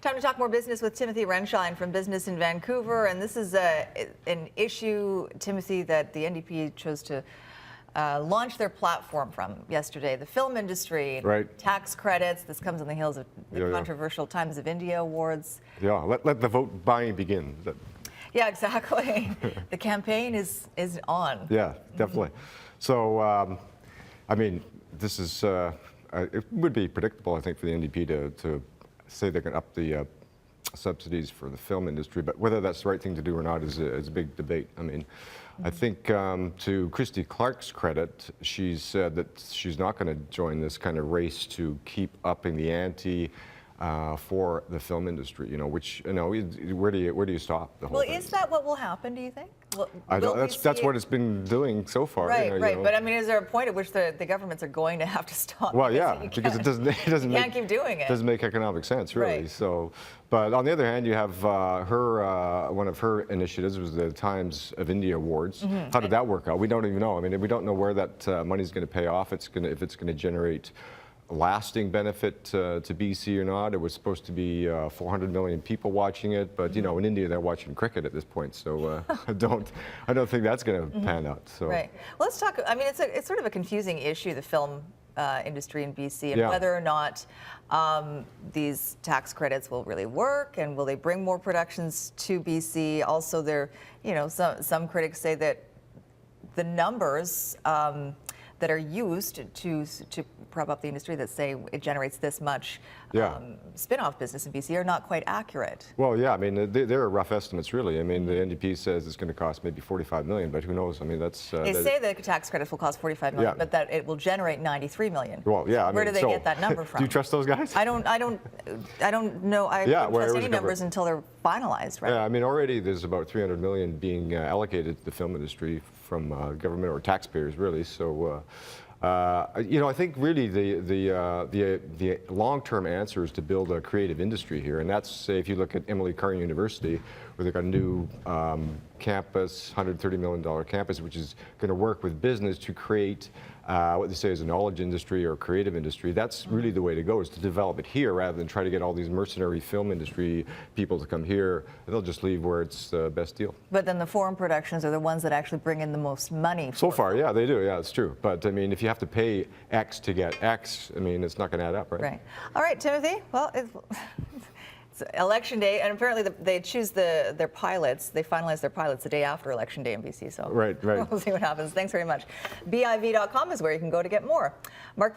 Time to talk more business with Timothy Renshine from Business in Vancouver. And this is an issue, Timothy, that the NDP chose to launch their platform from yesterday. The film industry, right. Tax credits. This comes on the heels of the controversial Times of India awards. Yeah, let the vote buying begin. Yeah, exactly. The campaign is on. Yeah, definitely. So, I mean, this is, it would be predictable, I think, for the NDP to say they can up the subsidies for the film industry, but whether that's the right thing to do or not is a big debate. I mean, I think to Christy Clark's credit, she said that she's not going to join this kind of race to keep upping the ante for the film industry, you know, which, you know, where do you stop the whole thing? Well, is that what will happen, do you think? That's what it's been doing so far. Right, right. You know. But I mean, is there a point at which the governments are going to have to stop? Well, yeah, because it doesn't can't keep doing it. Doesn't make economic sense, really. Right. So, but on the other hand, you have one of her initiatives was the Times of India Awards. Mm-hmm. How did that work out? We don't even know. I mean, we don't know where that money's going to pay off. If it's going to generate lasting benefit to BC or not. It was supposed to be 400 million people watching it, but you know, in India they're watching cricket at this point, so I don't think that's going to pan out. So. Right. Well, let's talk. I mean, it's sort of a confusing issue, the film industry in BC, and whether or not these tax credits will really work, and will they bring more productions to BC? Also, there, you know, some critics say that the numbers that are used to prop up the industry that say it generates this much spin-off business in BC are not quite accurate. Well, yeah, I mean, they're rough estimates, really. I mean, the NDP says it's going to cost maybe 45 million, but who knows? I mean, that's... they say the tax credits will cost 45 million, but that it will generate 93 million. Well, yeah, I mean, where do they get that number from? Do you trust those guys? I don't know. I don't trust any numbers until they're finalized, right? Yeah, I mean, already there's about 300 million being allocated to the film industry from government or taxpayers, really. So, you know, I think really the long-term answer is to build a creative industry here, and that's, say, if you look at Emily Carr University, where they've got a new campus, $130 million campus, which is going to work with business to create what they say is a knowledge industry or creative industry. That's really the way to go, is to develop it here rather than try to get all these mercenary film industry people to come here. They'll just leave where it's the best deal. But then the foreign productions are the ones that actually bring in the most money. So far, yeah, they do. Yeah, it's true. But I mean, if you have to pay X to get X, I mean, it's not going to add up, right? Right. All right, Timothy. Well, it's Election Day, and apparently they choose their pilots. They finalize their pilots the day after Election Day in BC. So right. We'll see what happens. Thanks very much. BIV.com is where you can go to get more. Mark.